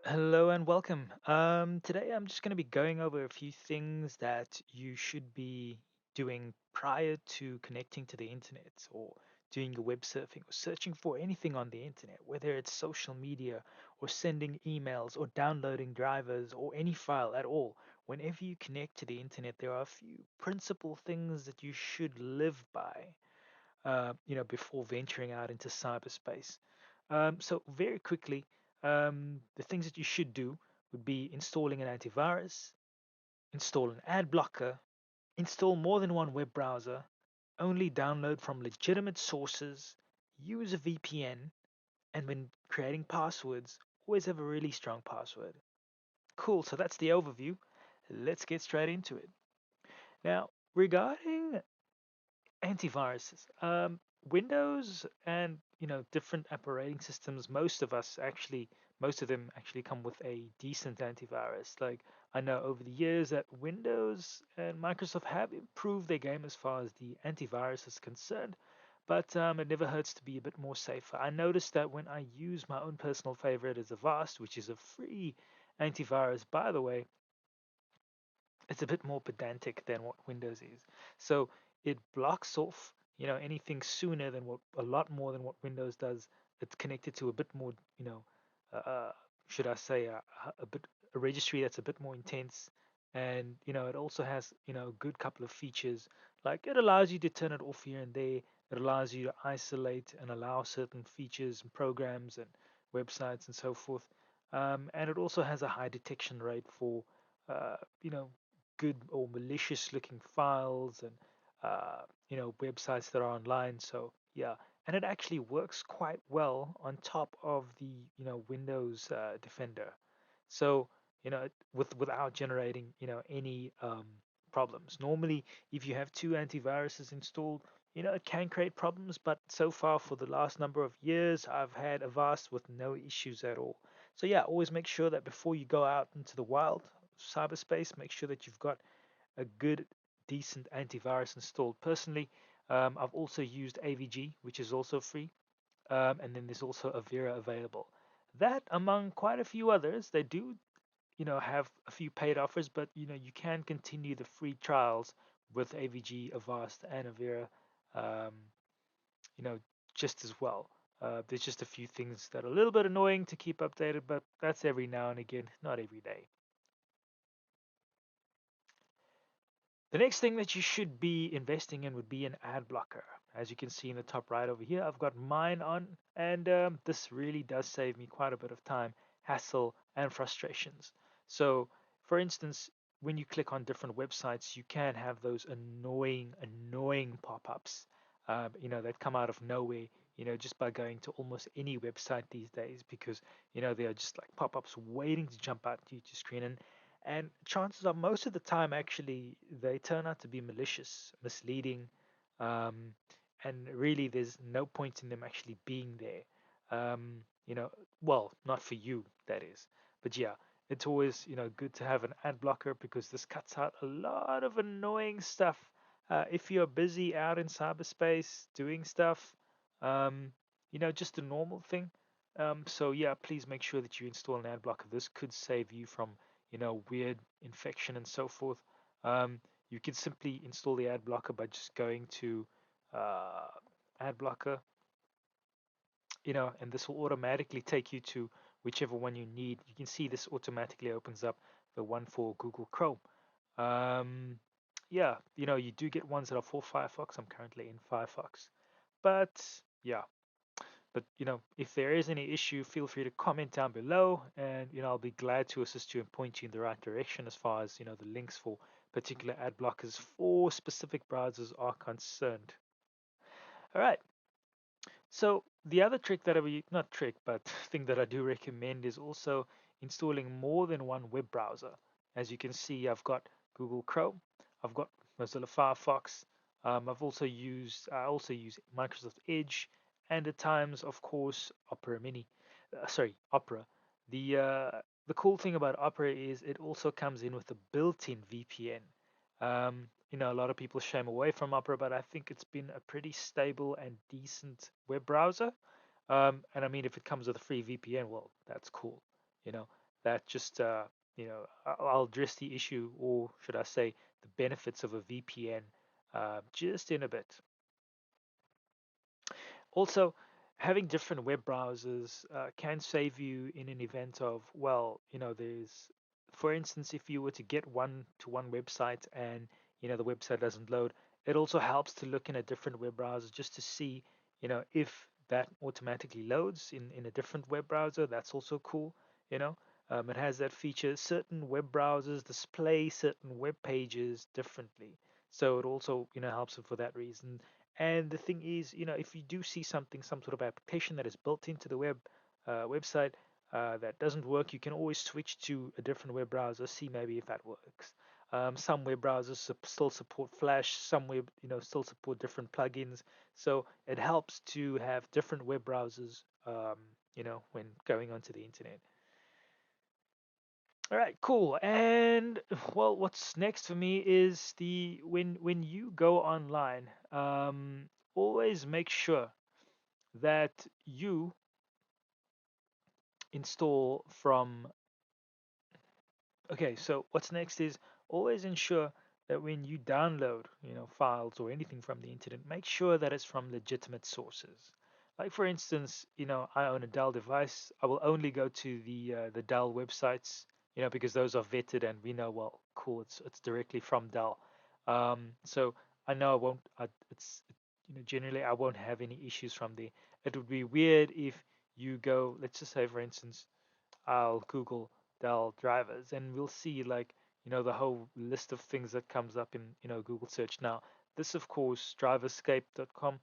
Hello and welcome. Today I'm just going to be going over a few things that you should be doing prior to connecting to the internet or doing your web surfing or searching for anything on the internet, whether it's social media or sending emails or downloading drivers or any file at all. Whenever you connect to the internet, there are a few principal things that you should live by before venturing out into cyberspace. So very quickly, the things that you should do would be installing an antivirus, install an ad blocker, install more than one web browser, only download from legitimate sources, use a VPN, and when creating passwords, always have a really strong password. Cool, so that's the overview. Let's get straight into it. Now, regarding antiviruses. Windows and different operating systems. Most of them actually come with a decent antivirus. Like I know over the years that Windows and Microsoft have improved their game as far as the antivirus is concerned, but it never hurts to be a bit more safer. I noticed that when I use my own personal favorite as Avast, which is a free antivirus, by the way, it's a bit more pedantic than what Windows is. So it blocks off, anything sooner than what a lot more than what Windows does. It's connected to a bit more, uh, uh, should I say, a registry that's a bit more intense, and it also has a good couple of features like it allows you to turn it off here and there. It allows you to isolate and allow certain features and programs and websites and so forth. And it also has a high detection rate for uh, you know good or malicious looking files and websites that are online. So yeah, and it actually works quite well on top of the Windows Defender. So without generating any problems. Normally, if you have two antiviruses installed, it can create problems. But so far, for the last number of years, I've had Avast with no issues at all. So yeah, always make sure that before you go out into the wild cyberspace, make sure that you've got a good, decent antivirus installed. Personally, I've also used AVG, which is also free, and then there's also Avira available. That, among quite a few others, they do, have a few paid offers, but you can continue the free trials with AVG, Avast, and Avira, um, you know, just as well. There's just a few things that are a little bit annoying to keep updated, but that's every now and again, not every day. The next thing that you should be investing in would be an ad blocker. As you can see in the top right over here, I've got mine on, and this really does save me quite a bit of time, hassle, and frustrations. So, for instance, when you click on different websites, you can have those annoying pop-ups, that come out of nowhere, just by going to almost any website these days, because, they are just like pop-ups waiting to jump out to your screen. And chances are, most of the time, actually, they turn out to be malicious, misleading, um, and really, there's no point in them actually being there. Well, not for you, that is. But yeah, it's always, good to have an ad blocker because this cuts out a lot of annoying stuff. If you're busy out in cyberspace doing stuff, um, just a normal thing. So yeah, please make sure that you install an ad blocker. This could save you from weird infection and so forth. Um, you can simply install the ad blocker by just going to uh, ad blocker, and this will automatically take you to whichever one you need. You can see this automatically opens up the one for Google Chrome. Um, yeah, you do get ones that are for Firefox. I'm currently in Firefox, but yeah, but if there is any issue, feel free to comment down below, and I'll be glad to assist you and point you in the right direction as far as the links for particular ad blockers for specific browsers are concerned. All right. So the other trick that not trick, but thing that I do recommend is also installing more than one web browser. As you can see, I've got Google Chrome, I've got Mozilla Firefox, I also use Microsoft Edge, and at times, of course, Opera Mini. Opera. The cool thing about Opera is it also comes in with a built-in VPN. A lot of people shy away from Opera, but I think it's been a pretty stable and decent web browser. And I mean, if it comes with a free VPN, well, that's cool. You know, that just I'll address the issue, or should I say, the benefits of a VPN, just in a bit. Also, having different web browsers can save you in an event of, well, for instance, if you were to get one to one website and the website doesn't load, it also helps to look in a different web browser just to see, if that automatically loads in a different web browser. That's also cool, you know. It has that feature. Certain web browsers display certain web pages differently, so it also helps it for that reason. And the thing is, if you do see something, some sort of application that is built into the website that doesn't work, you can always switch to a different web browser, see maybe if that works. Some web browsers still support Flash, some still support different plugins. So it helps to have different web browsers, when going onto the internet. All right, cool. And well, what's next for me is the when you go online, always make sure that you install from. Okay, so what's next is always ensure that when you download, files or anything from the internet, make sure that it's from legitimate sources. Like for instance, I own a Dell device. I will only go to the Dell websites, because those are vetted and we know, well, cool, it's directly from Dell. So I know I won't. It's generally I won't have any issues from there. It would be weird if you go, let's just say, for instance, I'll Google Dell drivers and we'll see like, the whole list of things that comes up in, Google search. Now, this of course, driverscape.com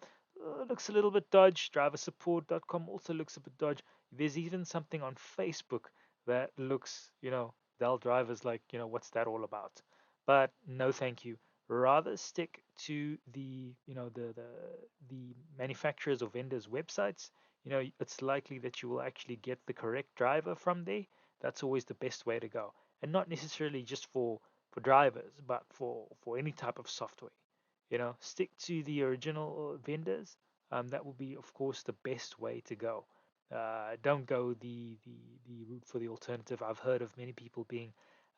looks a little bit dodgy. Driversupport.com also looks a bit dodgy. There's even something on Facebook that looks, Dell drivers like, what's that all about? But no, thank you. Rather stick to the manufacturers or vendors' websites. It's likely that you will actually get the correct driver from there. That's always the best way to go, and not necessarily just for drivers, but for any type of software. Stick to the original vendors. That will be, of course, the best way to go. Don't go the route for the alternative. I've heard of many people being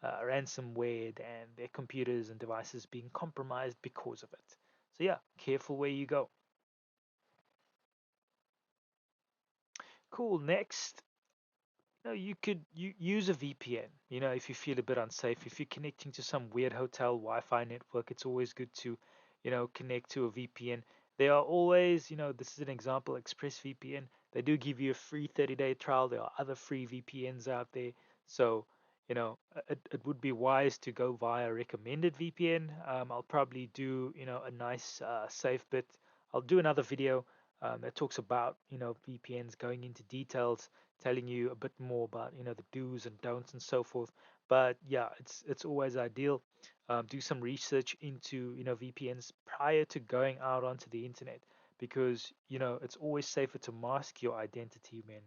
ransomware and their computers and devices being compromised because of it. So yeah, careful where you go. Cool. Next, you could use a VPN. If you feel a bit unsafe, if you're connecting to some weird hotel Wi-Fi network, it's always good to, connect to a VPN. There are always, this is an example, ExpressVPN. They do give you a free 30-day trial. There are other free VPNs out there. So, it would be wise to go via recommended VPN. I'll probably do, a nice safe bit. I'll do another video that talks about, VPNs, going into details, telling you a bit more about the do's and don'ts and so forth. But yeah, it's always ideal. Do some research into VPNs prior to going out onto the internet, because it's always safer to mask your identity when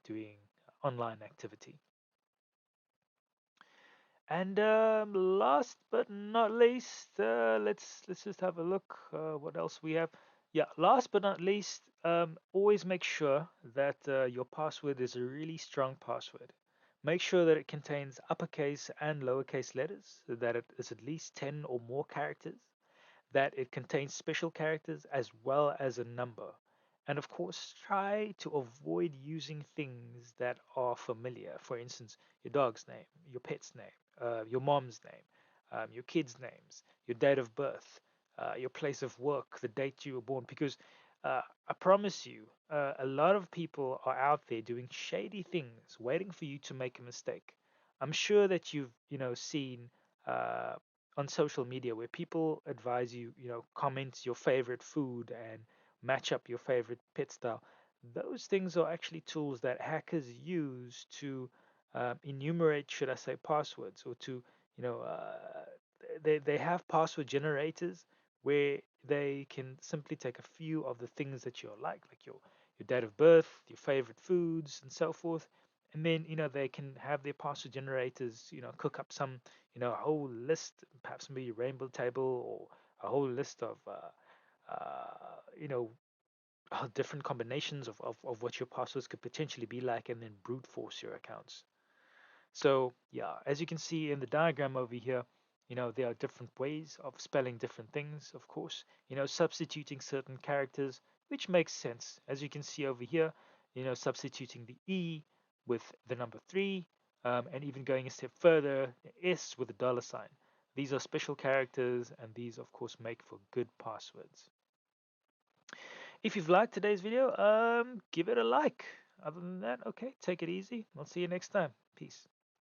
doing online activity. And last but not least, let's just have a look. What else we have? Yeah, last but not least, always make sure that your password is a really strong password. Make sure that it contains uppercase and lowercase letters, so that it is at least 10 or more characters, that it contains special characters as well as a number. And of course, try to avoid using things that are familiar. For instance, your dog's name, your pet's name, your mom's name, your kids' names, your date of birth, your place of work, the date you were born. Because I promise you, a lot of people are out there doing shady things, waiting for you to make a mistake. I'm sure that you've, seen uh, on social media where people advise you, comment your favorite food and match up your favorite pet style. Those things are actually tools that hackers use to enumerate, should I say, passwords, or to, you know, uh, they have password generators where they can simply take a few of the things that you like your date of birth, your favorite foods, and so forth. And then, they can have their password generators, cook up some, a whole list, perhaps maybe a rainbow table or a whole list of, different combinations of what your passwords could potentially be like, and then brute force your accounts. So yeah, as you can see in the diagram over here, there are different ways of spelling different things, of course, substituting certain characters, which makes sense. As you can see over here, substituting the E with the number 3, and even going a step further, the S with a dollar sign. These are special characters, and these, of course, make for good passwords. If you've liked today's video, give it a like. Other than that, okay, take it easy. I'll see you next time. Peace.